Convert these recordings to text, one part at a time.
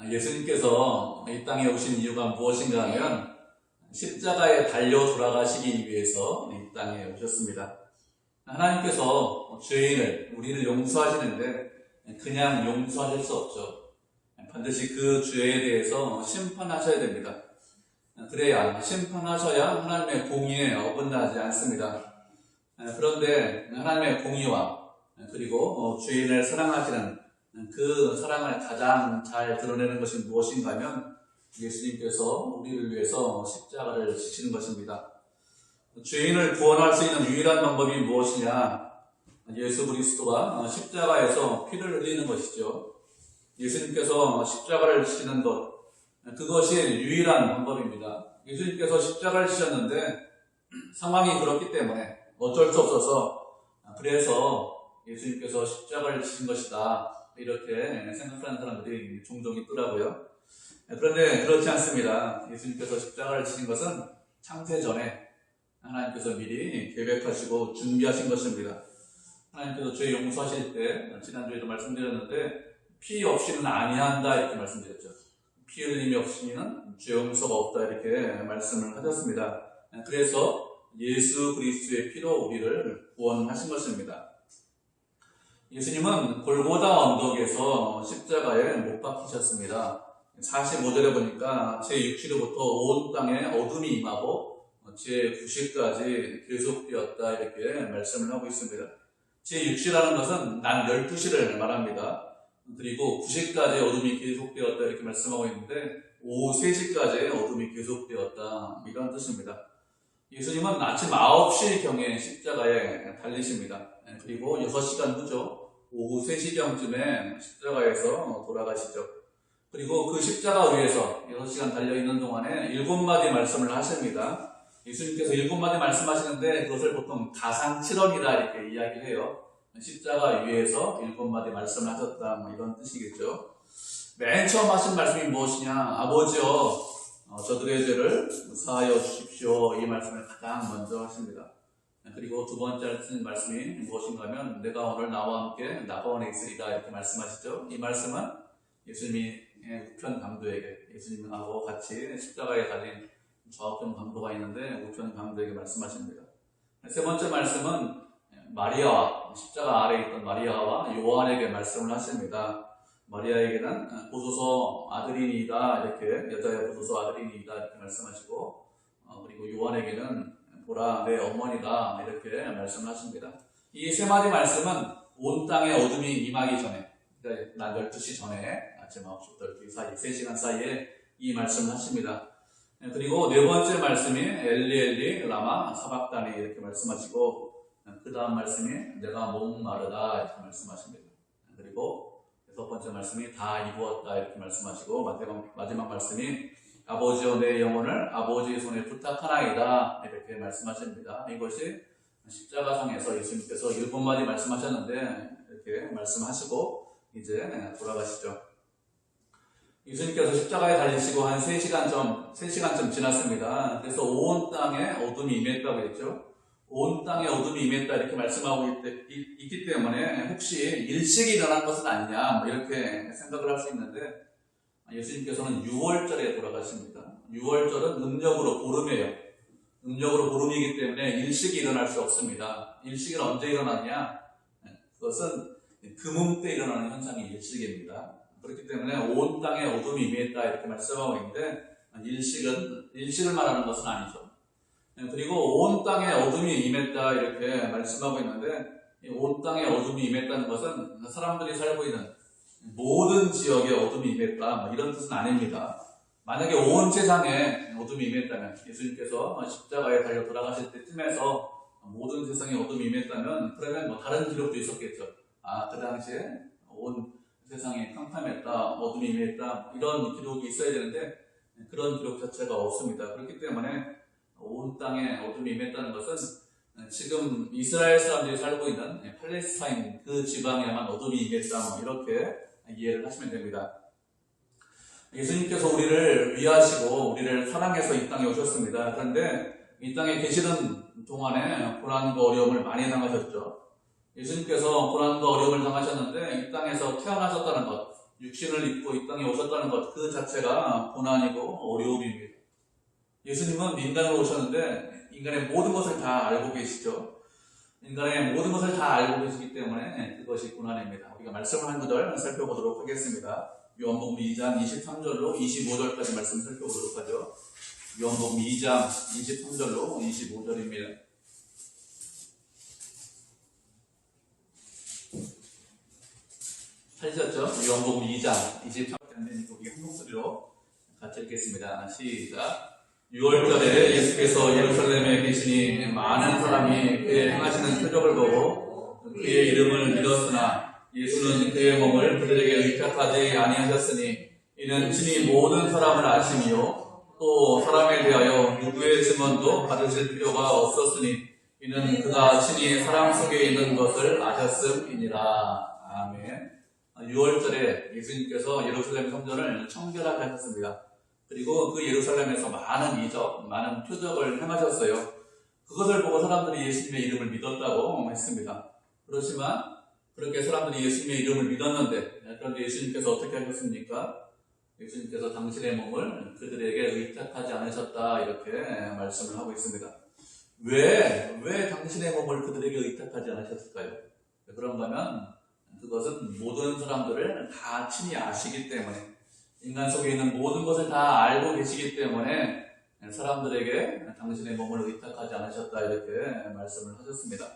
예수님께서 이 땅에 오신 이유가 무엇인가 하면 십자가에 달려 돌아가시기 위해서 이 땅에 오셨습니다. 하나님께서 죄인을, 우리를 용서하시는데 그냥 용서하실 수 없죠. 반드시 그 죄에 대해서 심판하셔야 됩니다. 그래야, 심판하셔야 하나님의 공의에 어긋나지 않습니다. 그런데 하나님의 공의와 그리고 죄인을 사랑하시는 그 사랑을 가장 잘 드러내는 것이 무엇인가 하면 예수님께서 우리를 위해서 십자가를 지시는 것입니다. 죄인을 구원할 수 있는 유일한 방법이 무엇이냐? 예수 그리스도가 십자가에서 피를 흘리는 것이죠. 예수님께서 십자가를 지시는 것, 그것이 유일한 방법입니다. 예수님께서 십자가를 지셨는데 상황이 그렇기 때문에 어쩔 수 없어서 그래서 예수님께서 십자가를 지신 것이다 이렇게 생각하는 사람들이 종종 있더라고요. 그런데 그렇지 않습니다. 예수님께서 십자가를 지신 것은 창세전에 하나님께서 미리 계획하시고 준비하신 것입니다. 하나님께서 죄 용서하실 때 지난주에도 말씀드렸는데 피 없이는 아니한다 이렇게 말씀드렸죠. 피 흘림이 없이는 죄 용서가 없다 이렇게 말씀을 하셨습니다. 그래서 예수 그리스도의 피로 우리를 구원하신 것입니다. 예수님은 골고다 언덕에서 십자가에 못 박히셨습니다. 45절에 보니까 제6시로부터 온 땅에 어둠이 임하고 제9시까지 계속되었다 이렇게 말씀을 하고 있습니다. 제6시라는 것은 난 12시를 말합니다. 그리고 9시까지 어둠이 계속되었다 이렇게 말씀하고 있는데 오후 3시까지 어둠이 계속되었다 이런 뜻입니다. 예수님은 아침 9시경에 십자가에 달리십니다. 그리고 6시간 후죠. 오후 3시경쯤에 십자가에서 돌아가시죠. 그리고 그 십자가 위에서 6시간 달려있는 동안에 7마디 말씀을 하십니다. 예수님께서 7마디 말씀하시는데 그것을 보통 가상칠언이다 이렇게 이야기를 해요. 십자가 위에서 7마디 말씀을 하셨다 이런 뜻이겠죠. 맨 처음 하신 말씀이 무엇이냐? 아버지여 저들의 죄를 사하여 주십시오. 이 말씀을 가장 먼저 하십니다. 그리고 두 번째 하신 말씀이 무엇인가 하면 내가 오늘 나와 함께 나가원에 있으리다 이렇게 말씀하시죠. 이 말씀은 예수님이 우편 강도에게, 예수님하고 같이 십자가에 달린 좌우편 강도가 있는데 우편 강도에게 말씀하십니다. 세 번째 말씀은 마리아와, 십자가 아래에 있던 마리아와 요한에게 말씀을 하십니다. 마리아에게는 보소서 아들이니이다 이렇게, 여자의 보소서 아들이니이다 이렇게 말씀하시고, 그리고 요한에게는 보라 내 어머니다 이렇게 말씀을 하십니다. 이 세 마디 말씀은 온 땅에 어둠이 임하기 전에, 그러니까 낮 12시 전에 아침 9시부터 12시 사이 3시간 사이에 이 말씀을 하십니다. 그리고 네 번째 말씀이 엘리 엘리 라마 사박다니 이렇게 말씀하시고, 그 다음 말씀이 내가 목마르다 이렇게 말씀하십니다. 그리고 여섯 번째 말씀이 다 이루었다 이렇게 말씀하시고, 마지막 말씀이 아버지여 내 영혼을 아버지의 손에 부탁하나이다 이렇게 말씀하십니다. 이것이 십자가상에서 예수님께서 7마디 말씀하셨는데 이렇게 말씀하시고 이제 돌아가시죠. 예수님께서 십자가에 달리시고 한 3시간쯤 지났습니다. 그래서 온 땅에 어둠이 임했다고 했죠. 온 땅에 어둠이 임했다 이렇게 말씀하고 있기 때문에 혹시 일식이 일어난 것은 아니냐 이렇게 생각을 할 수 있는데, 예수님께서는 6월절에 돌아가십니다. 6월절은 음력으로 보름이에요. 음력으로 보름이기 때문에 일식이 일어날 수 없습니다. 일식은 언제 일어나냐? 그것은 금음 때 일어나는 현상이 일식입니다. 그렇기 때문에 온 땅에 어둠이 임했다 이렇게 말씀하고 있는데, 일식을 말하는 것은 아니죠. 그리고 온 땅에 어둠이 임했다 이렇게 말씀하고 있는데, 온 땅에 어둠이 임했다는 것은 사람들이 살고 있는 모든 지역에 어둠이 임했다 이런 뜻은 아닙니다. 만약에 온 세상에 어둠이 임했다면, 예수님께서 십자가에 달려 돌아가실 때쯤에서 모든 세상에 어둠이 임했다면 그러면 다른 기록도 있었겠죠. 그 당시에 온 세상에 캄캄했다, 어둠이 임했다 이런 기록이 있어야 되는데 그런 기록 자체가 없습니다. 그렇기 때문에 온 땅에 어둠이 임했다는 것은 지금 이스라엘 사람들이 살고 있는 팔레스타인 그 지방에만 어둠이 임했다 이렇게 이해를 하시면 됩니다. 예수님께서 우리를 위하시고 우리를 사랑해서 이 땅에 오셨습니다. 그런데 이 땅에 계시는 동안에 고난과 어려움을 많이 당하셨죠. 예수님께서 고난과 어려움을 당하셨는데 이 땅에서 태어나셨다는 것, 육신을 입고 이 땅에 오셨다는 것, 그 자체가 고난이고 어려움입니다. 예수님은 인간으로 오셨는데 인간의 모든 것을 다 알고 계시죠. 인간의 모든 것을 다 알고 계시기 때문에 그것이 고난입니다. 우리가 말씀을 한 구절 살펴보도록 하겠습니다. 요한복음 2장 23절로 25절까지 말씀 살펴보도록 하죠. 요한복음 2장 23절로 25절입니다. 찾으셨죠? 요한복음 2장 23절에 우리 한 목소리로 같이 읽겠습니다. 시작. 6월절에 예수께서 예루살렘에 계시니 많은 사람이 그의 행하시는 표적을 보고 그의 이름을 믿었으나 예수는 그의 몸을 그들에게 의탁하지 아니하셨으니 이는 친히 모든 사람을 아심이요 또 사람에 대하여 누구의 증언도 받으실 필요가 없었으니 이는 그가 친히 사람 속에 있는 것을 아셨음이니라. 아멘. 6월절에 예수님께서 예루살렘 성전을 청결하게 하셨습니다. 그리고 그 예루살렘에서 많은 이적, 많은 표적을 행하셨어요. 그것을 보고 사람들이 예수님의 이름을 믿었다고 했습니다. 그렇지만 그렇게 사람들이 예수님의 이름을 믿었는데 그런데 예수님께서 어떻게 하셨습니까? 예수님께서 당신의 몸을 그들에게 의탁하지 않으셨다 이렇게 말씀을 하고 있습니다. 왜 당신의 몸을 그들에게 의탁하지 않으셨을까요? 그런가 하면 그것은 모든 사람들을 다 친히 아시기 때문에 인간 속에 있는 모든 것을 다 알고 계시기 때문에 사람들에게 당신의 몸을 의탁하지 않으셨다 이렇게 말씀을 하셨습니다.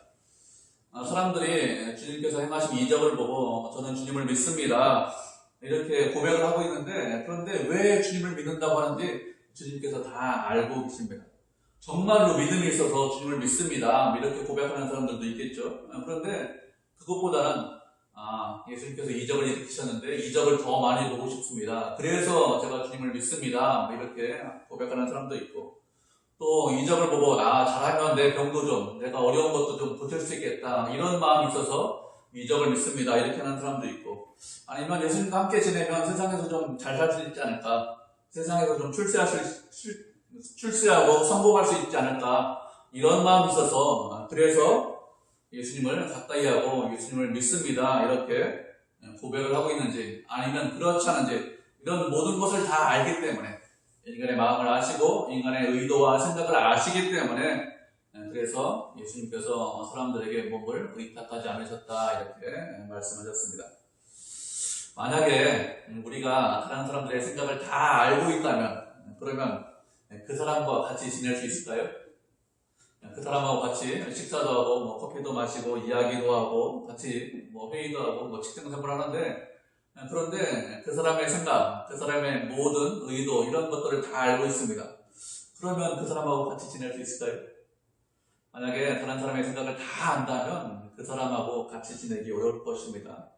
사람들이 주님께서 행하신 이적을 보고 저는 주님을 믿습니다 이렇게 고백을 하고 있는데 그런데 왜 주님을 믿는다고 하는지 주님께서 다 알고 계십니다. 정말로 믿음이 있어서 주님을 믿습니다 이렇게 고백하는 사람들도 있겠죠. 그런데 그것보다는 예수님께서 이적을 일으키셨는데 이적을 더 많이 보고 싶습니다. 그래서 제가 주님을 믿습니다. 이렇게 고백하는 사람도 있고 또 이적을 보고 잘하면 내 병도 좀 내가 어려운 것도 좀 고칠 수 있겠다 이런 마음이 있어서 이적을 믿습니다. 이렇게 하는 사람도 있고 아니면 예수님과 함께 지내면 세상에서 좀 잘 살 수 있지 않을까 세상에서 좀 출세하고 성공할 수 있지 않을까 이런 마음이 있어서 그래서 예수님을 가까이 하고 예수님을 믿습니다 이렇게 고백을 하고 있는지 아니면 그렇지 않은지 이런 모든 것을 다 알기 때문에 인간의 마음을 아시고 인간의 의도와 생각을 아시기 때문에 그래서 예수님께서 사람들에게 몸을 의탁하지 않으셨다 이렇게 말씀하셨습니다. 만약에 우리가 다른 사람들의 생각을 다 알고 있다면 그러면 그 사람과 같이 지낼 수 있을까요? 그 사람하고 같이 식사도 하고 커피도 마시고 이야기도 하고 같이 회의도 하고 직장 생활을 하는데 그런데 그 사람의 생각, 그 사람의 모든 의도 이런 것들을 다 알고 있습니다. 그러면 그 사람하고 같이 지낼 수 있을까요? 만약에 다른 사람의 생각을 다 안다면 그 사람하고 같이 지내기 어려울 것입니다.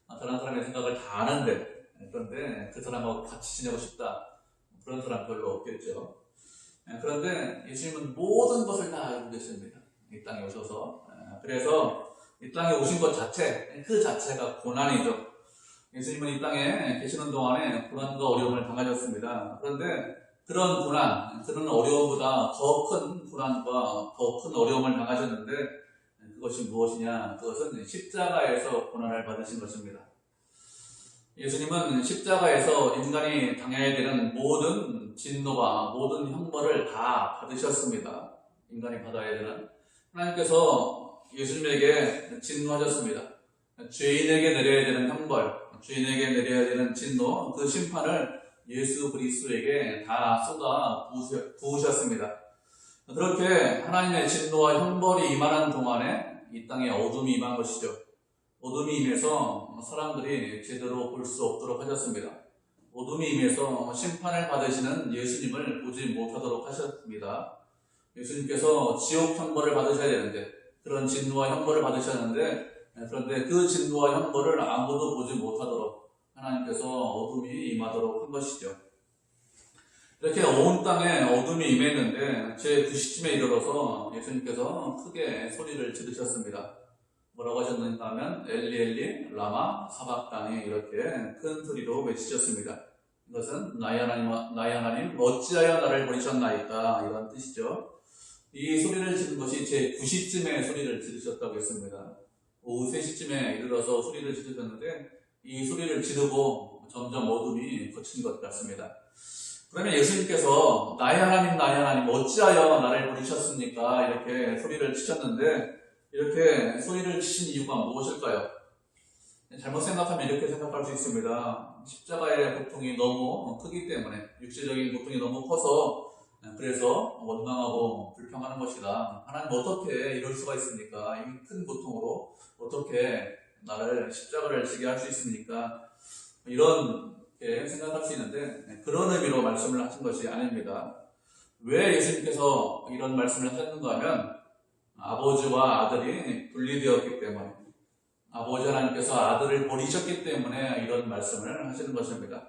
다른 사람의 생각을 다 아는데 그런데 그 사람하고 같이 지내고 싶다 그런 사람 별로 없겠죠. 그런데 예수님은 모든 것을 다 알고 계십니다. 이 땅에 오셔서. 그래서 이 땅에 오신 것 자체, 그 자체가 고난이죠. 예수님은 이 땅에 계시는 동안에 고난과 어려움을 당하셨습니다. 그런데 그런 고난, 그런 어려움보다 더 큰 고난과 더 큰 어려움을 당하셨는데 그것이 무엇이냐? 그것은 십자가에서 고난을 받으신 것입니다. 예수님은 십자가에서 인간이 당해야 되는 모든 진노와 모든 형벌을 다 받으셨습니다. 인간이 받아야 되는. 하나님께서 예수님에게 진노하셨습니다. 죄인에게 내려야 되는 형벌, 죄인에게 내려야 되는 진노, 그 심판을 예수 그리스도에게 다 쏟아 부으셨습니다. 그렇게 하나님의 진노와 형벌이 임하는 동안에 이 땅에 어둠이 임한 것이죠. 어둠이 임해서 사람들이 제대로 볼 수 없도록 하셨습니다. 어둠이 임해서 심판을 받으시는 예수님을 보지 못하도록 하셨습니다. 예수님께서 지옥 형벌을 받으셔야 되는데 그런 진노와 형벌을 받으셨는데 그런데 그 진노와 형벌을 아무도 보지 못하도록 하나님께서 어둠이 임하도록 한 것이죠. 이렇게 온 땅에 어둠이 임했는데 제 9시쯤에 이르러서 예수님께서 크게 소리를 지르셨습니다. 뭐라고 하셨는가 하면 엘리 라마 사박다니 이렇게 큰 소리로 외치셨습니다. 이것은 나의 하나님 어찌하여 나를 버리셨나이까 이런 뜻이죠. 이 소리를 지른 것이 제 9시쯤에 소리를 지르셨다고 했습니다. 오후 3시쯤에 이르러서 소리를 지르셨는데 이 소리를 지르고 점점 어둠이 거친 것 같습니다. 그러면 예수님께서 나의 하나님 어찌하여 나를 버리셨습니까? 이렇게 소리를 치셨는데 이렇게 소리를 치신 이유가 무엇일까요? 잘못 생각하면 이렇게 생각할 수 있습니다. 십자가의 고통이 너무 크기 때문에 육체적인 고통이 너무 커서 그래서 원망하고 불평하는 것이다. 하나님 어떻게 이럴 수가 있습니까? 이 큰 고통으로 어떻게 나를 십자가를 지게 할 수 있습니까? 이렇게 생각할 수 있는데 그런 의미로 말씀을 하신 것이 아닙니다. 왜 예수님께서 이런 말씀을 하셨는가 하면 아버지와 아들이 분리되었기 때문에 아버지 하나님께서 아들을 버리셨기 때문에 이런 말씀을 하시는 것입니다.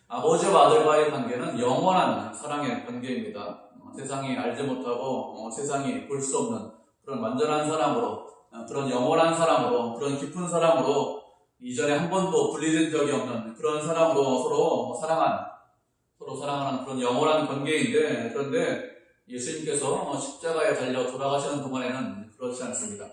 아버지와 아들과의 관계는 영원한 사랑의 관계입니다. 세상이 알지 못하고 세상이 볼 수 없는 그런 완전한 사랑으로 그런 영원한 사랑으로 그런 깊은 사랑으로 이전에 한 번도 분리된 적이 없는 그런 사랑으로 서로 사랑하는 그런 영원한 관계인데 그런데 예수님께서 십자가에 달려 돌아가시는 동안에는 그렇지 않습니다.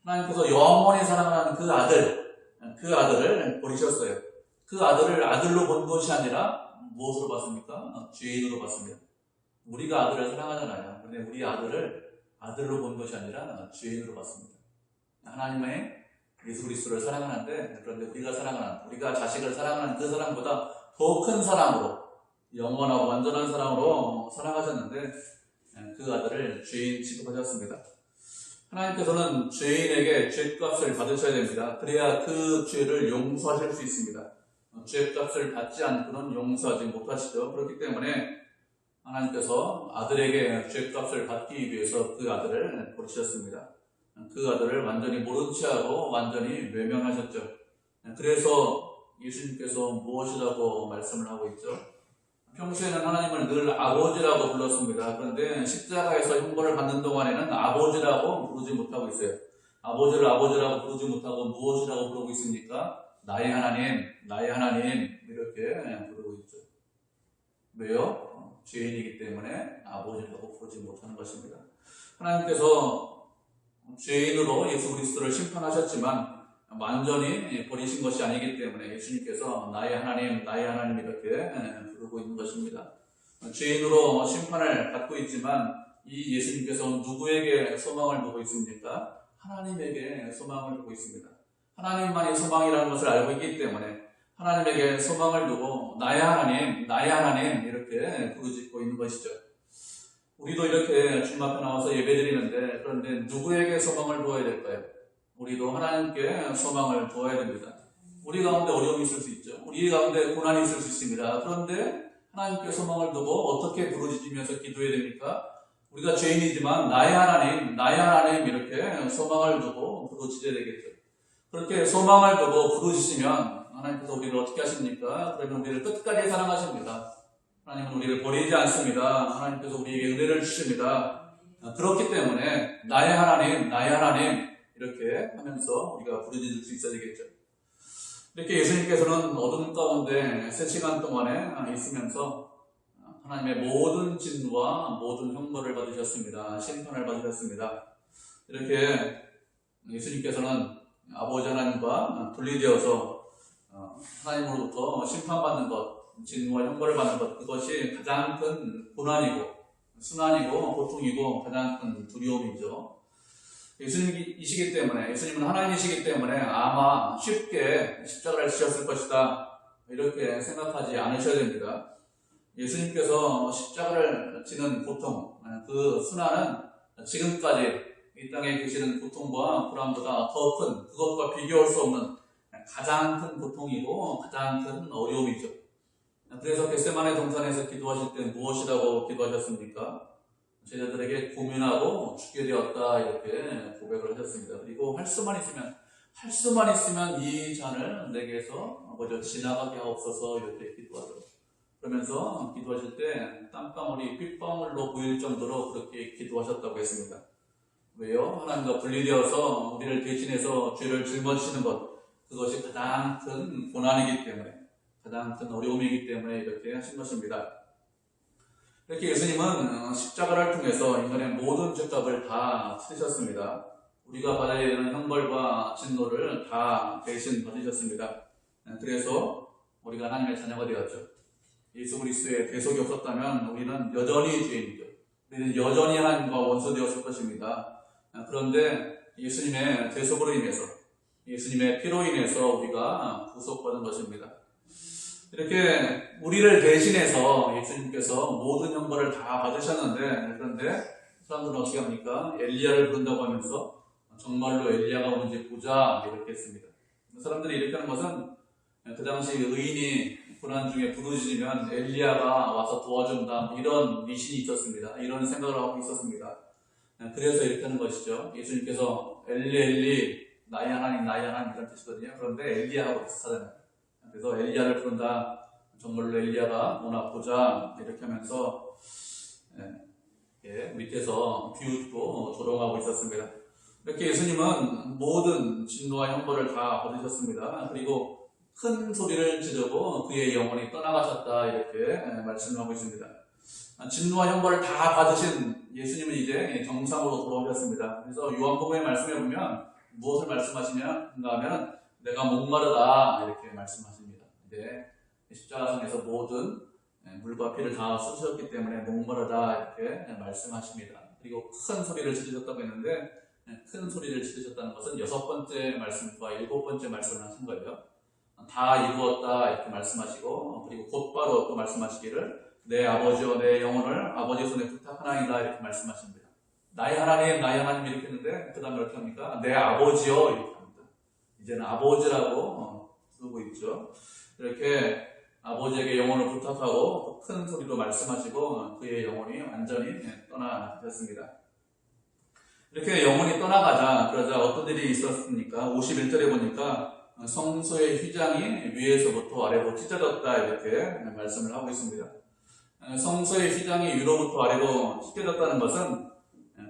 하나님께서 영원히 사랑하는 그 아들을 버리셨어요. 그 아들을 아들로 본 것이 아니라 무엇으로 봤습니까? 죄인으로 봤습니다. 우리가 아들을 사랑하잖아요. 그런데 우리 아들을 아들로 본 것이 아니라 죄인으로 봤습니다. 하나님의 예수 그리스도를 사랑하는데 그런데 우리가 자식을 사랑하는 그 사랑보다 더 큰 사랑으로 영원하고 완전한 사랑으로 사랑하셨는데 그 아들을 죄인 취급하셨습니다. 하나님께서는 죄인에게 죄값을 받으셔야 됩니다. 그래야 그 죄를 용서하실 수 있습니다. 죄값을 받지 않고는 용서하지 못하시죠. 그렇기 때문에 하나님께서 아들에게 죄값을 받기 위해서 그 아들을 버리셨습니다. 그 아들을 완전히 모른 채 하고 완전히 외면하셨죠. 그래서 예수님께서 무엇이라고 말씀을 하고 있죠? 평소에는 하나님을 늘 아버지라고 불렀습니다. 그런데 십자가에서 형벌을 받는 동안에는 아버지라고 부르지 못하고 있어요. 아버지를 아버지라고 부르지 못하고 무엇이라고 부르고 있습니까? 나의 하나님 이렇게 부르고 있죠. 왜요? 죄인이기 때문에 아버지라고 부르지 못하는 것입니다. 하나님께서 죄인으로 예수 그리스도를 심판하셨지만 완전히 버리신 것이 아니기 때문에 예수님께서 나의 하나님 이렇게 부르고 있는 것입니다. 죄인으로 심판을 받고 있지만 이 예수님께서 누구에게 소망을 두고 있습니까? 하나님에게 소망을 두고 있습니다. 하나님만이 소망이라는 것을 알고 있기 때문에 하나님에게 소망을 두고 나의 하나님 이렇게 부르짖고 있는 것이죠. 우리도 이렇게 주님 앞에 나와서 예배드리는데 그런데 누구에게 소망을 두어야 될까요? 우리도 하나님께 소망을 두어야 됩니다. 우리 가운데 어려움이 있을 수 있죠. 우리 가운데 고난이 있을 수 있습니다. 그런데 하나님께 소망을 두고 어떻게 부르짖으면서 기도해야 됩니까? 우리가 죄인이지만 나의 하나님 이렇게 소망을 두고 부르짖어야 되겠죠. 그렇게 소망을 두고 부르짖으면 하나님께서 우리를 어떻게 하십니까? 그러면 우리를 끝까지 사랑하십니다. 하나님은 우리를 버리지 않습니다. 하나님께서 우리에게 은혜를 주십니다. 그렇기 때문에 나의 하나님 이렇게 하면서 우리가 부르짖을 수 있어야 되겠죠. 이렇게 예수님께서는 어둠 가운데 3시간 동안에 있으면서 하나님의 모든 진노와 모든 형벌을 받으셨습니다. 심판을 받으셨습니다. 이렇게 예수님께서는 아버지 하나님과 분리되어서 하나님으로부터 심판받는 것, 진노와 형벌을 받는 것, 그것이 가장 큰 고난이고 순환이고 고통이고 가장 큰 두려움이죠. 예수님은 하나님이시기 때문에 아마 쉽게 십자가를 지셨을 것이다 이렇게 생각하지 않으셔야 됩니다. 예수님께서 십자가를 지는 고통, 그 순환은 지금까지 이 땅에 계시는 고통과 불안보다 더 큰, 그것과 비교할 수 없는 가장 큰 고통이고 가장 큰 어려움이죠. 그래서 겟세마네 동산에서 기도하실 때 무엇이라고 기도하셨습니까? 제자들에게 고민하고 죽게 되었다 이렇게 고백을 하셨습니다. 그리고 할 수만 있으면 이 잔을 내게서 먼저 지나가게 하옵소서 이렇게 기도하죠. 그러면서 기도하실 때 땀방울이 핏방울로 보일 정도로 그렇게 기도하셨다고 했습니다. 왜요? 하나님과 분리되어서 우리를 대신해서 죄를 짊어지시는 것, 그것이 가장 큰 고난이기 때문에, 가장 큰 어려움이기 때문에 이렇게 하신 것입니다. 이렇게 예수님은 십자가를 통해서 인간의 모든 죄값을 다 치르셨습니다. 우리가 받아야 되는 형벌과 진노를 다 대신 받으셨습니다. 그래서 우리가 하나님의 자녀가 되었죠. 예수 그리스도의 대속이 없었다면 우리는 여전히 죄인이죠. 우리는 여전히 하나님과 원수되었을 것입니다. 그런데 예수님의 대속으로 인해서, 예수님의 피로 인해서 우리가 구속받은 것입니다. 이렇게 우리를 대신해서 예수님께서 모든 영광을 다 받으셨는데, 그런데 사람들은 어떻게 합니까? 엘리야를 부른다고 하면서 정말로 엘리야가 오는지 보자 이렇게 했습니다. 사람들이 이렇게 하는 것은 그 당시 의인이 고난 중에 부르짖으면 엘리야가 와서 도와준다 이런 미신이 있었습니다. 이런 생각을 하고 있었습니다. 그래서 이렇게 하는 것이죠. 예수님께서 엘리 엘리 나의 하나님 이런 뜻이거든요. 그런데 엘리야하고 비슷하잖아요. 그래서 엘리야를 부른다. 정말로 엘리야가 오나 보자 이렇게 하면서 밑에서 비웃고 조롱하고 있었습니다. 이렇게 예수님은 모든 진노와 형벌을 다 받으셨습니다. 그리고 큰 소리를 지르고 그의 영혼이 떠나가셨다 이렇게 말씀하고 있습니다. 진노와 형벌을 다 받으신 예수님은 이제 정상으로 돌아오셨습니다. 그래서 요한복음의 말씀에 보면 무엇을 말씀하시냐 하면 내가 목마르다 이렇게 말씀하십니다. 이제 십자가상에서 모든 물과 피를 다 쏟으셨기 때문에 목마르다 이렇게 말씀하십니다. 그리고 큰 소리를 지르셨다고 했는데 큰 소리를 지르셨다는 것은 6번째 말씀과 7번째 말씀을 하신 거예요. 다 이루었다 이렇게 말씀하시고 그리고 곧바로 또 말씀하시기를 내 아버지와 내 영혼을 아버지 손에 부탁하나이다 이렇게 말씀하십니다. 나의 하나님 이렇게 했는데 그 다음에 어떻게 합니까? 내 아버지여 이렇게 합니다. 이제는 아버지라고 부르고 있죠. 이렇게 아버지에게 영혼을 부탁하고 큰 소리로 말씀하시고 그의 영혼이 완전히 떠나셨습니다. 이렇게 영혼이 떠나가자 그러자 어떤 일이 있었습니까? 51절에 보니까 성소의 휘장이 위에서부터 아래로 찢어졌다 이렇게 말씀을 하고 있습니다. 성소의 휘장이 위로부터 아래로 찢어졌다는 것은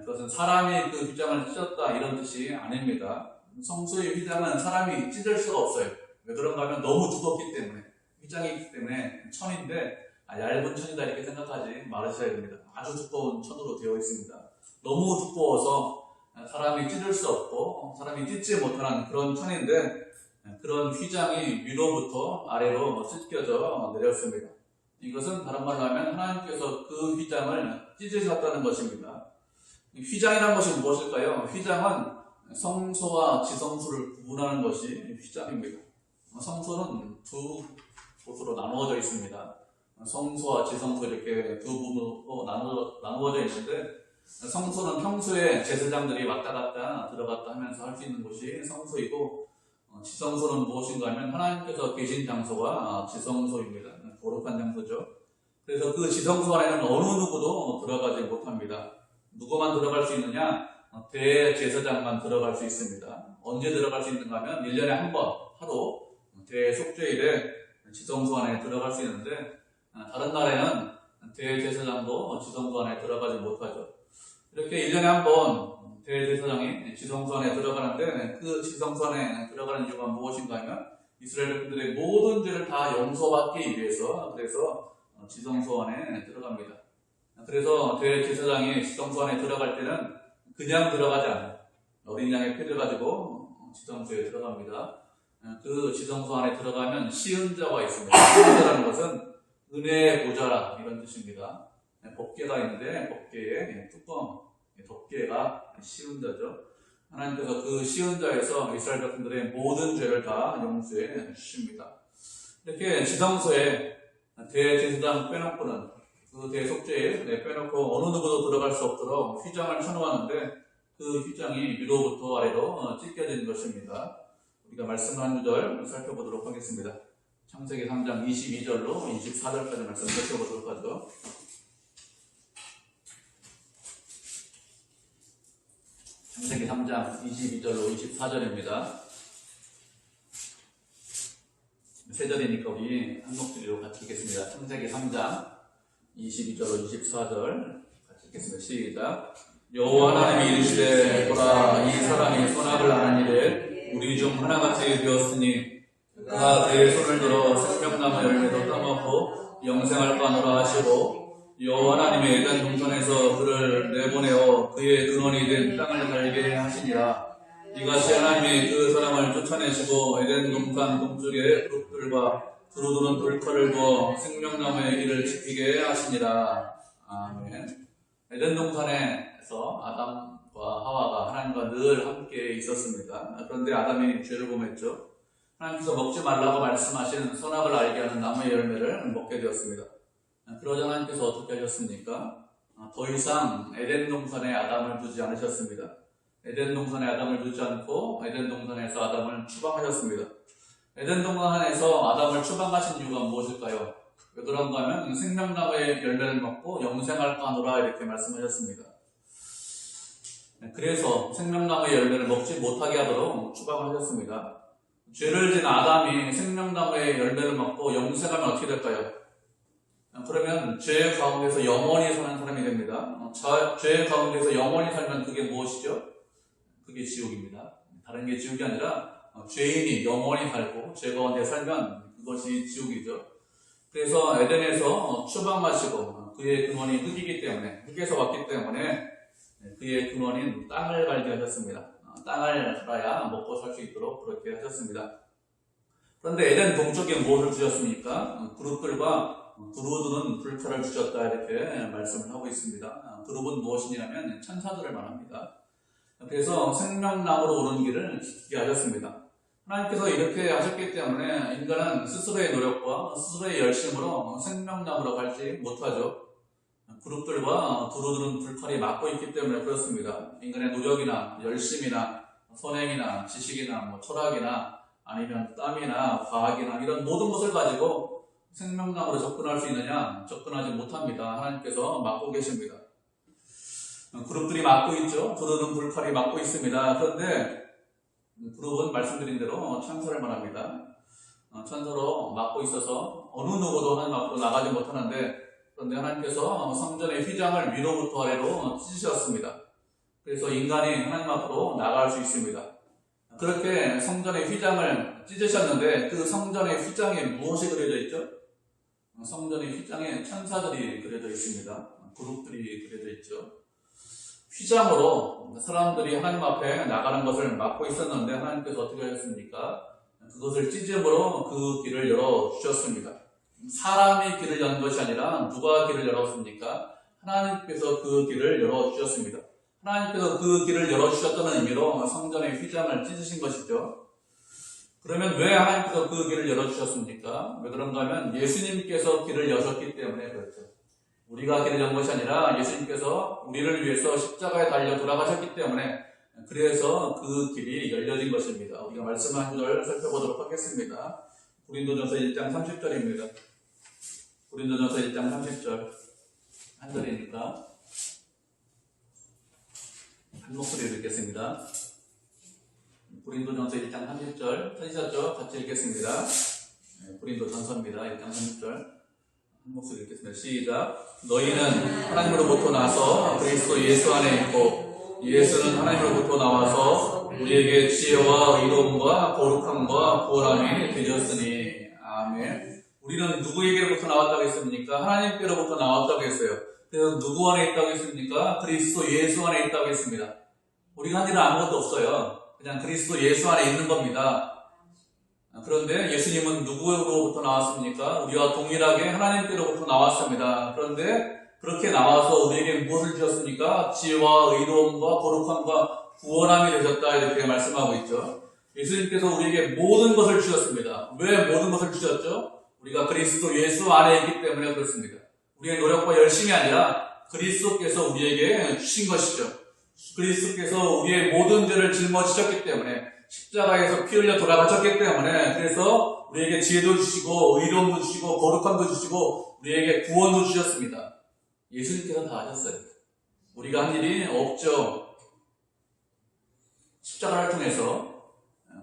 그것은 사람이 그 휘장을 찢었다 이런 뜻이 아닙니다. 성소의 휘장은 사람이 찢을 수가 없어요. 왜 그런가 하면 너무 두껍기 때문에, 휘장이기 때문에 천인데 얇은 천이다 이렇게 생각하지 말으셔야 됩니다. 아주 두꺼운 천으로 되어 있습니다. 너무 두꺼워서 사람이 찢을 수 없고 사람이 찢지 못하는 그런 천인데 그런 휘장이 위로부터 아래로 찢겨져 내렸습니다. 이것은 다른 말로 하면 하나님께서 그 휘장을 찢으셨다는 것입니다. 휘장이라는 것이 무엇일까요? 휘장은 성소와 지성소를 구분하는 것이 휘장입니다. 성소는 두 곳으로 나누어져 있습니다. 성소와 지성소 이렇게 두 부분으로 나누어져 있는데 성소는 평소에 제사장들이 왔다 갔다 들어갔다 하면서 할 수 있는 곳이 성소이고 지성소는 무엇인가 하면 하나님께서 계신 장소가 지성소입니다. 거룩한 장소죠. 그래서 그 지성소 안에는 어느 누구도 들어가지 못합니다. 누구만 들어갈 수 있느냐? 대제사장만 들어갈 수 있습니다. 언제 들어갈 수 있는가 하면 1년에 한 번 하루 대속죄일에 지성소 안에 들어갈 수 있는데 다른 날에는 대제사장도 지성소 안에 들어가지 못하죠. 이렇게 1년에 한 번 대제사장이 지성소 안에 들어가는데 그 지성소 안에 들어가는 이유가 무엇인가 하면 이스라엘 백성들의 모든 죄를 다 용서받기 위해서 그래서 지성소 안에 들어갑니다. 그래서 대제사장이 지성소 안에 들어갈 때는 그냥 들어가지 않아요. 어린 양의 피를 가지고 지성소에 들어갑니다. 그 지성소 안에 들어가면 시은자가 있습니다. 시은자라는 것은 은혜의 보좌라 이런 뜻입니다. 법궤가 있는데 법궤에 뚜껑, 덮개가 시은자죠. 하나님께서 그 시은자에서 이스라엘 백성들의 모든 죄를 다 용서해 주십니다. 이렇게 지성소에 대제사장 빼놓고는 그 대속죄에 빼놓고 어느 누구도 들어갈 수 없도록 휘장을 쳐놓았는데 그 휘장이 위로부터 아래로 찢겨진 것입니다. 우리가 말씀 한 구절 살펴보도록 하겠습니다. 창세기 3장 22절로 24절까지 말씀 살펴보도록 하죠. 창세기 3장 22절로 24절입니다. 세 절이니까 우리 한 목소리로 같이 읽겠습니다. 창세기 3장 22절로 24절 같이 읽겠습니다. 시작. 여호와 하나님이 이르시되 보라 이 사람이 선악을 아는 일에 우리 중 하나같이 되었으니 그가 그의 손을 들어 생명나무 열매도 따먹고 영생할까 하노라 하시고 여호와 하나님의 에덴 동산에서 그를 내보내어 그의 근원이 된 땅을 갈게 하시니라. 이같이 하나님이 그 사람을 쫓아내시고 에덴 동산 동쪽에 흙들과 두루두른 돌칼을 두어 생명나무의 길을 지키게 하시니라. 아멘. 에덴 동산에서 아담과 하와가 하나님과 늘 함께 있었습니다. 그런데 아담이 죄를 범했죠. 하나님께서 먹지 말라고 말씀하신 선악을 알게 하는 나무의 열매를 먹게 되었습니다. 그러자 하나님께서 어떻게 하셨습니까? 더 이상 에덴 동산에 아담을 두지 않으셨습니다. 에덴 동산에 아담을 두지 않고 에덴 동산에서 아담을 추방하셨습니다. 에덴 동산에서 아담을 추방하신 이유가 무엇일까요? 왜 그런가 하면 생명나무의 열매를 먹고 영생할까 하노라 이렇게 말씀하셨습니다. 그래서 생명나무의 열매를 먹지 못하게 하도록 추방하셨습니다. 죄를 지은 아담이 생명나무의 열매를 먹고 영생하면 어떻게 될까요? 그러면 죄 가운데서 영원히 사는 사람이 됩니다. 죄 가운데서 영원히 살면 그게 무엇이죠? 그게 지옥입니다. 다른 게 지옥이 아니라 죄인이 영원히 살고 죄 가운데 살면 그것이 지옥이죠. 그래서 에덴에서 추방하시고 그의 근원이 흙이기 때문에 흙에서 왔기 때문에 그의 근원인 땅을 발견하셨습니다. 땅을 갈아야 먹고 살 수 있도록 그렇게 하셨습니다. 그런데 에덴 동쪽에 무엇을 주셨습니까? 그룹들과 그룹은 불칼을 주셨다 이렇게 말씀을 하고 있습니다. 그룹은 무엇이냐면 천사들을 말합니다. 그래서 생명나무로 오른 길을 지키게 하셨습니다. 하나님께서 이렇게 하셨기 때문에 인간은 스스로의 노력과 스스로의 열심으로 생명나무로 갈지 못하죠. 그룹들과 두루두른 불칼이 막고 있기 때문에 그렇습니다. 인간의 노력이나 열심이나 선행이나 지식이나 철학이나 아니면 땀이나 과학이나 이런 모든 것을 가지고 생명나무로 접근할 수 있느냐? 접근하지 못합니다. 하나님께서 막고 계십니다. 그룹들이 막고 있죠. 두루두른 불칼이 막고 있습니다. 그런데 그룹은 말씀드린 대로 천사를 말합니다. 천사로 막고 있어서 어느 누구도 하나님 앞으로 나가지 못하는데 그런데 하나님께서 성전의 휘장을 위로부터 아래로 찢으셨습니다. 그래서 인간이 하나님 앞으로 나갈 수 있습니다. 그렇게 성전의 휘장을 찢으셨는데 그 성전의 휘장에 무엇이 그려져 있죠? 성전의 휘장에 천사들이 그려져 있습니다. 그룹들이 그려져 있죠. 휘장으로 사람들이 하나님 앞에 나가는 것을 막고 있었는데 하나님께서 어떻게 하셨습니까? 그것을 찢음으로 그 길을 열어주셨습니다. 사람이 길을 연 것이 아니라 누가 길을 열었습니까? 하나님께서 그 길을 열어주셨습니다. 하나님께서 그 길을 열어주셨다는 의미로 성전의 휘장을 찢으신 것이죠. 그러면 왜 하나님께서 그 길을 열어주셨습니까? 왜 그런가 하면 예수님께서 길을 여셨기 때문에 그렇죠. 우리가 길을 연 것이 아니라 예수님께서 우리를 위해서 십자가에 달려 돌아가셨기 때문에 그래서 그 길이 열려진 것입니다. 우리가 말씀 한 절 살펴보도록 하겠습니다. 고린도전서 1장 30절입니다. 고린도전서 1장 30절 한 절이니까 한 목소리로 읽겠습니다. 고린도전서 1장 30절 찾으셨죠? 같이 읽겠습니다. 고린도전서입니다. 1장 30절 한 목소리 읽겠습니다. 시작. 너희는 하나님으로부터 나서 그리스도 예수 안에 있고 예수는 하나님으로부터 나와서 우리에게 지혜와 의로움과 거룩함과 구원함이 되셨으니. 아멘. 우리는 누구에게로부터 나왔다고 했습니까? 하나님께로부터 나왔다고 했어요. 그래서 누구 안에 있다고 했습니까? 그리스도 예수 안에 있다고 했습니다. 우리가 한 일은 아무것도 없어요. 그냥 그리스도 예수 안에 있는 겁니다. 그런데 예수님은 누구로부터 나왔습니까? 우리와 동일하게 하나님께로부터 나왔습니다. 그런데 그렇게 나와서 우리에게 무엇을 주셨습니까? 지혜와 의로움과 거룩함과 구원함이 되셨다 이렇게 말씀하고 있죠. 예수님께서 우리에게 모든 것을 주셨습니다. 왜 모든 것을 주셨죠? 우리가 그리스도 예수 안에 있기 때문에 그렇습니다. 우리의 노력과 열심이 아니라 그리스도께서 우리에게 주신 것이죠. 그리스도께서 우리의 모든 죄를 짊어지셨기 때문에 십자가에서 피 흘려 돌아가셨기 때문에 그래서 우리에게 지혜도 주시고 의로움도 주시고 거룩함도 주시고 우리에게 구원도 주셨습니다. 예수님께서 다 하셨어요. 우리가 한 일이 없죠. 십자가를 통해서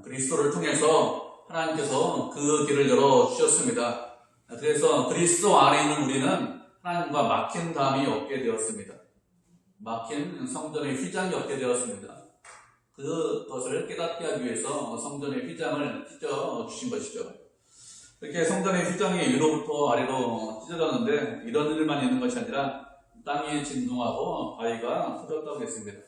그리스도를 통해서 하나님께서 그 길을 열어주셨습니다. 그래서 그리스도 안에 있는 우리는 하나님과 막힌 담이 없게 되었습니다. 막힌 성전의 휘장이 없게 되었습니다. 그것을 깨닫게 하기 위해서 성전의 휘장을 찢어주신 것이죠. 이렇게 성전의 휘장이 위로부터 아래로 찢어졌는데 이런 일만 있는 것이 아니라 땅이 진동하고 바위가 터졌다고 했습니다.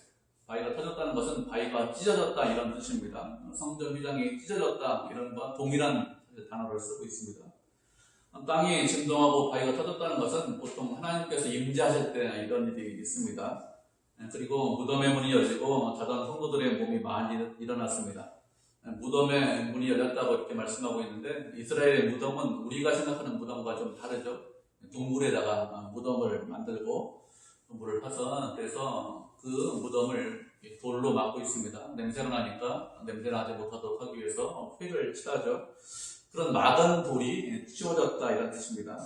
바위가 터졌다는 것은 바위가 찢어졌다 이런 뜻입니다. 성전 휘장이 찢어졌다 이런 것과 동일한 단어를 쓰고 있습니다. 땅이 진동하고 바위가 터졌다는 것은 보통 하나님께서 임재하실 때 이런 일이 있습니다. 그리고 무덤의 문이 열리고 자던 성도들의 몸이 많이 일어났습니다. 무덤의 문이 열렸다고 이렇게 말씀하고 있는데 이스라엘의 무덤은 우리가 생각하는 무덤과 좀 다르죠. 동굴에다가 무덤을 만들고 물을 타서 그래서 그 무덤을 돌로 막고 있습니다. 냄새가 나니까 냄새 나지 못하도록 하기 위해서 획을 칠하죠. 그런 막은 돌이 치워졌다 이런 뜻입니다.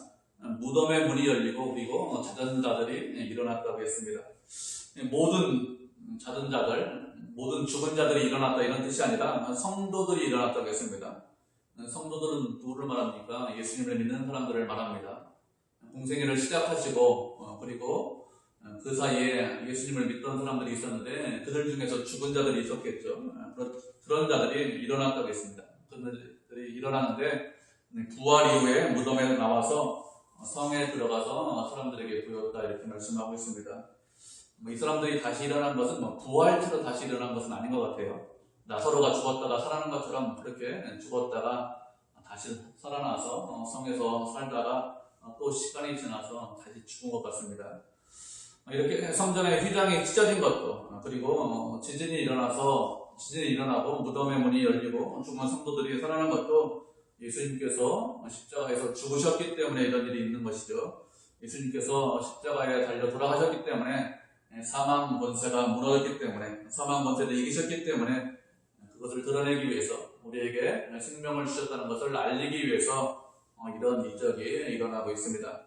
무덤의 문이 열리고 그리고 자던 자들이 일어났다고 했습니다. 모든 자던 자들, 모든 죽은 자들이 일어났다 이런 뜻이 아니라 성도들이 일어났다고 했습니다. 성도들은 누구를 말합니까? 예수님을 믿는 사람들을 말합니다. 공생애를 시작하시고 그리고 그 사이에 예수님을 믿던 사람들이 있었는데 그들 중에서 죽은 자들이 있었겠죠. 그런 자들이 일어났다고 했습니다. 그들이 일어났는데 부활 이후에 무덤에 나와서 성에 들어가서 사람들에게 보였다 이렇게 말씀하고 있습니다. 이 사람들이 다시 일어난 것은 부활처럼 다시 일어난 것은 아닌 것 같아요. 나사로가 죽었다가 살아난 것처럼 그렇게 죽었다가 다시 살아나서 성에서 살다가 또 시간이 지나서 다시 죽은 것 같습니다. 이렇게 성전의 휘장이 찢어진 것도 그리고 지진이 일어나고 무덤의 문이 열리고 죽은 성도들이 살아난 것도 예수님께서 십자가에서 죽으셨기 때문에 이런 일이 있는 것이죠. 예수님께서 십자가에 달려 돌아가셨기 때문에 사망 권세가 무너졌기 때문에 사망 권세를 이기셨기 때문에 그것을 드러내기 위해서 우리에게 생명을 주셨다는 것을 알리기 위해서 이런 이적이 일어나고 있습니다.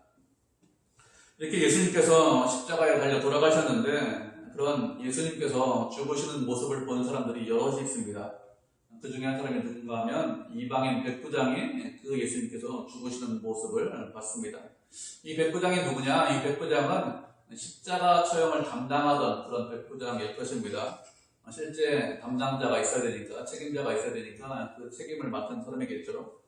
이렇게 예수님께서 십자가에 달려 돌아가셨는데 그런 예수님께서 죽으시는 모습을 본 사람들이 여럿이 있습니다. 그 중에 한 사람이 누군가 하면 이방인 백부장이 그 예수님께서 죽으시는 모습을 봤습니다. 이 백부장이 누구냐? 이 백부장은 십자가 처형을 담당하던 그런 백부장일 것입니다. 실제 담당자가 있어야 되니까, 책임자가 있어야 되니까 그 책임을 맡은 사람이겠죠.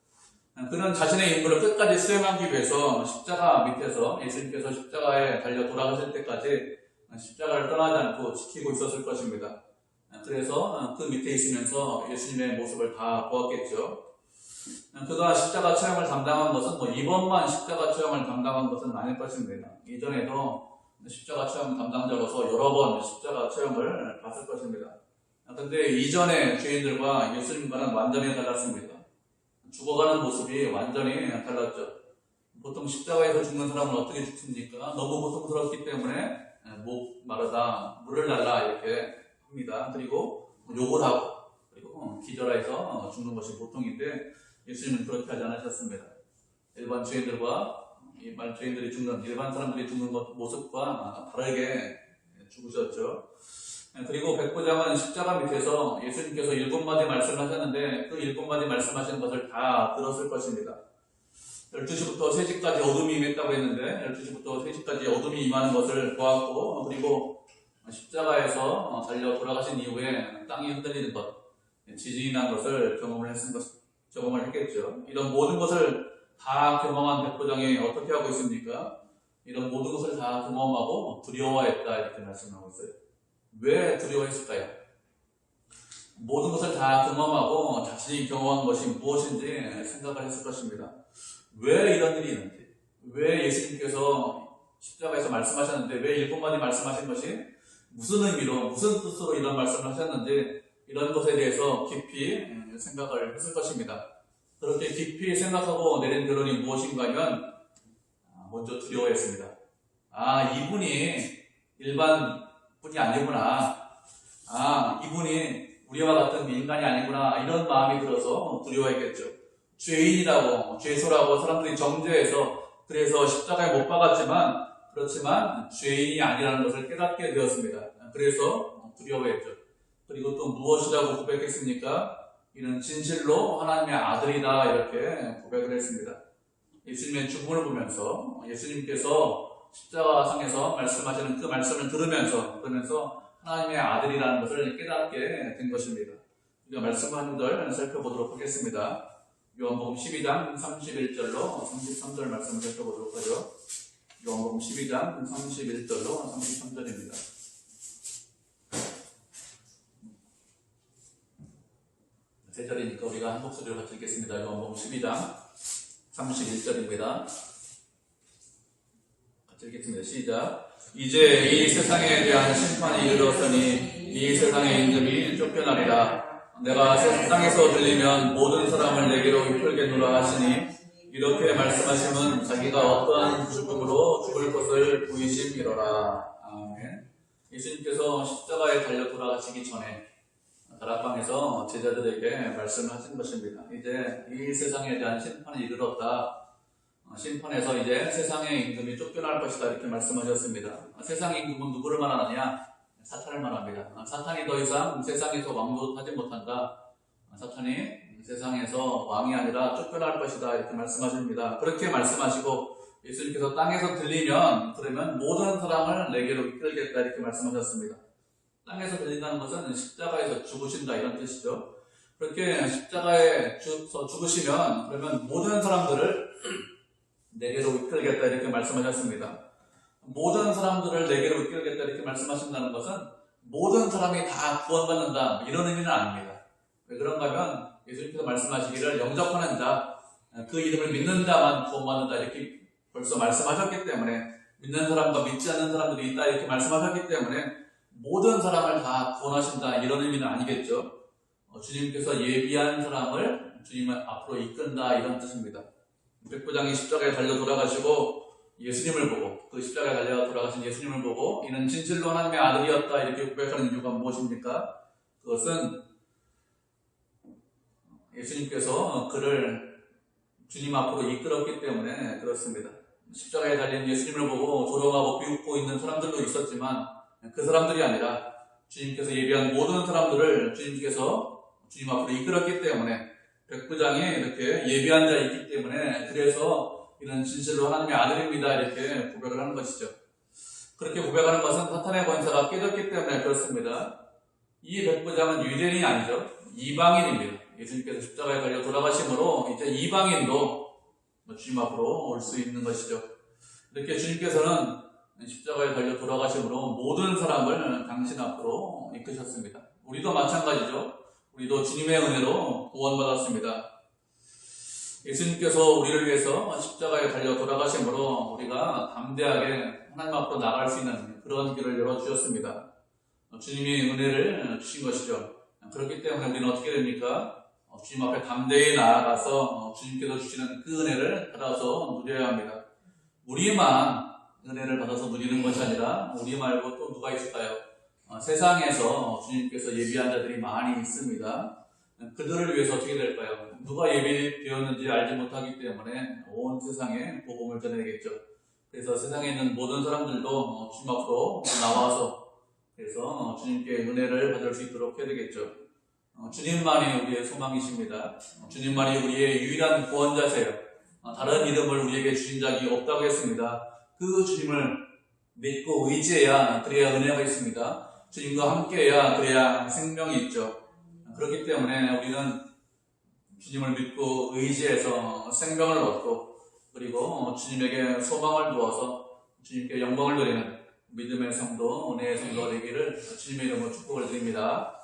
그는 자신의 임무를 끝까지 수행하기 위해서 십자가 밑에서 예수님께서 십자가에 달려 돌아가실 때까지 십자가를 떠나지 않고 지키고 있었을 것입니다. 그래서 그 밑에 있으면서 예수님의 모습을 다 보았겠죠. 그가 십자가 처형을 담당한 것은 이번만 십자가 처형을 담당한 것은 아닐 것입니다. 이전에도 십자가 처형 담당자로서 여러 번 십자가 처형을 받을 것입니다. 그런데 이전의 죄인들과 예수님과는 완전히 달랐습니다. 죽어가는 모습이 완전히 달랐죠. 보통 십자가에서 죽는 사람은 어떻게 죽습니까? 너무 고통스럽기 때문에 목 마르다, 물을 달라 이렇게 합니다. 그리고 욕을 하고 그리고 기절해서 죽는 것이 보통인데 예수님은 그렇게 하지 않으셨습니다. 일반 죄인들이 죽는, 일반 사람들이 죽는 모습과 다르게 죽으셨죠. 그리고 백부장은 십자가 밑에서 예수님께서 7마디 말씀하셨는데 그 7마디 말씀하신 것을 다 들었을 것입니다. 12시부터 3시까지 어둠이 임했다고 했는데 12시부터 3시까지 어둠이 임하는 것을 보았고 그리고 십자가에서 달려 돌아가신 이후에 땅이 흔들리는 것, 지진이 난 것을 경험을 했겠죠. 이런 모든 것을 다 경험한 백부장이 어떻게 하고 있습니까? 이런 모든 것을 다 경험하고 두려워했다 이렇게 말씀하고 있어요. 왜 두려워했을까요? 모든 것을 다 경험하고 자신이 경험한 것이 무엇인지 생각을 했을 것입니다. 왜 이런 일이 있는지, 왜 예수님께서 십자가에서 말씀하셨는데 왜 7마디 말씀하신 것이 무슨 의미로, 무슨 뜻으로 이런 말씀을 하셨는지 이런 것에 대해서 깊이 생각을 했을 것입니다. 그렇게 깊이 생각하고 내린 결론이 무엇인가 하면 먼저 두려워했습니다. 이분이 일반 분이 아니구나. 이분이 우리와 같은 인간이 아니구나. 이런 마음이 들어서 두려워했겠죠. 죄인이라고, 죄소라고 사람들이 정죄해서 그래서 십자가에 못 박았지만 그렇지만 죄인이 아니라는 것을 깨닫게 되었습니다. 그래서 두려워했죠. 그리고 또 무엇이라고 고백했습니까? 이는 진실로 하나님의 아들이다 이렇게 고백을 했습니다. 예수님의 죽음을 보면서 예수님께서 십자가상에서 말씀하시는 그 말씀을 들으면서 하나님의 아들이라는 것을 깨닫게 된 것입니다. 우리가 말씀을 한 절 살펴보도록 하겠습니다. 요한복음 12장 31절로 33절 말씀을 살펴보도록 하죠. 요한복음 12장 31절로 33절입니다. 제자리니까 우리가 한 목소리로 같이 읽겠습니다. 요한복음 12장 31절입니다. 같이 읽겠습니다. 시작. 이제 이 세상에 대한 심판이 이르렀으니 이 세상의 임금이 쫓겨나리라. 내가 세상에서 들리면 모든 사람을 내게로 이끌겠노라 하시니 이렇게 말씀하심은 자기가 어떠한 죽음으로 죽을 것을 보이심이로라. 아멘. 예수님께서 십자가에 달려 돌아가시기 전에 다락방에서 제자들에게 말씀하신 것입니다. 이제 이 세상에 대한 심판이 이르렀다. 심판에서 이제 세상의 임금이 쫓겨날 것이다 이렇게 말씀하셨습니다. 세상의 임금은 누구를 말하느냐? 사탄을 말합니다. 사탄이 더 이상 세상에서 왕노릇하지 못한다. 사탄이 세상에서 왕이 아니라 쫓겨날 것이다 이렇게 말씀하십니다. 그렇게 말씀하시고 예수님께서 땅에서 들리면 그러면 모든 사람을 내게로 이끌겠다 이렇게 말씀하셨습니다. 땅에서 들린다는 것은 십자가에서 죽으신다 이런 뜻이죠. 그렇게 십자가에서 죽으시면 그러면 모든 사람들을 내게로 이끌겠다 이렇게 말씀하셨습니다. 모든 사람들을 내게로 이끌겠다 이렇게 말씀하신다는 것은 모든 사람이 다 구원받는다 이런 의미는 아닙니다. 왜 그런가 하면 예수님께서 말씀하시기를 영접하는 자, 그 이름을 믿는 자만 구원받는다 이렇게 벌써 말씀하셨기 때문에 믿는 사람과 믿지 않는 사람들이 있다 이렇게 말씀하셨기 때문에 모든 사람을 다 구원하신다 이런 의미는 아니겠죠. 주님께서 예비한 사람을 주님 앞으로 이끈다 이런 뜻입니다. 백부장이 십자가에 달려 돌아가시고 예수님을 보고 그 십자가에 달려 돌아가신 예수님을 보고 이는 진실로 하나님의 아들이었다 이렇게 고백하는 이유가 무엇입니까? 그것은 예수님께서 그를 주님 앞으로 이끌었기 때문에 그렇습니다. 십자가에 달린 예수님을 보고 조롱하고 비웃고 있는 사람들도 있었지만 그 사람들이 아니라 주님께서 예비한 모든 사람들을 주님께서 주님 앞으로 이끌었기 때문에 백부장이 이렇게 예비한 자이기 때문에 그래서 이는 진실로 하나님의 아들입니다 이렇게 고백을 하는 것이죠. 그렇게 고백하는 것은 사탄의 권세가 깨졌기 때문에 그렇습니다. 이 백부장은 유대인이 아니죠. 이방인입니다. 예수님께서 십자가에 달려 돌아가심으로 이제 이방인도 주님 앞으로 올 수 있는 것이죠. 이렇게 주님께서는 십자가에 달려 돌아가심으로 모든 사람을 당신 앞으로 이끄셨습니다. 우리도 마찬가지죠. 우리도 주님의 은혜로 구원받았습니다. 예수님께서 우리를 위해서 십자가에 달려 돌아가심으로 우리가 담대하게 하나님 앞으로 나갈 수 있는 그런 길을 열어주셨습니다. 주님이 은혜를 주신 것이죠. 그렇기 때문에 우리는 어떻게 됩니까? 주님 앞에 담대히 나아가서 주님께서 주시는 그 은혜를 받아서 누려야 합니다. 우리만 은혜를 받아서 누리는 것이 아니라 우리 말고 또 누가 있을까요? 세상에서 주님께서 예비한 자들이 많이 있습니다. 그들을 위해서 어떻게 될까요? 누가 예비되었는지 알지 못하기 때문에 온 세상에 복음을 전해야겠죠. 그래서 세상에 있는 모든 사람들도 주님 앞으로 나와서 그래서 주님께 은혜를 받을 수 있도록 해야 되겠죠. 주님만이 우리의 소망이십니다. 주님만이 우리의 유일한 구원자세요. 다른 이름을 우리에게 주신 적이 없다고 했습니다. 그 주님을 믿고 의지해야 그래야 은혜가 있습니다. 주님과 함께해야 그래야 생명이 있죠. 그렇기 때문에 우리는 주님을 믿고 의지해서 생명을 얻고 그리고 주님에게 소망을 두어서 주님께 영광을 드리는 믿음의 성도, 은혜의 성도가 되기를 주님의 이름으로 축복을 드립니다.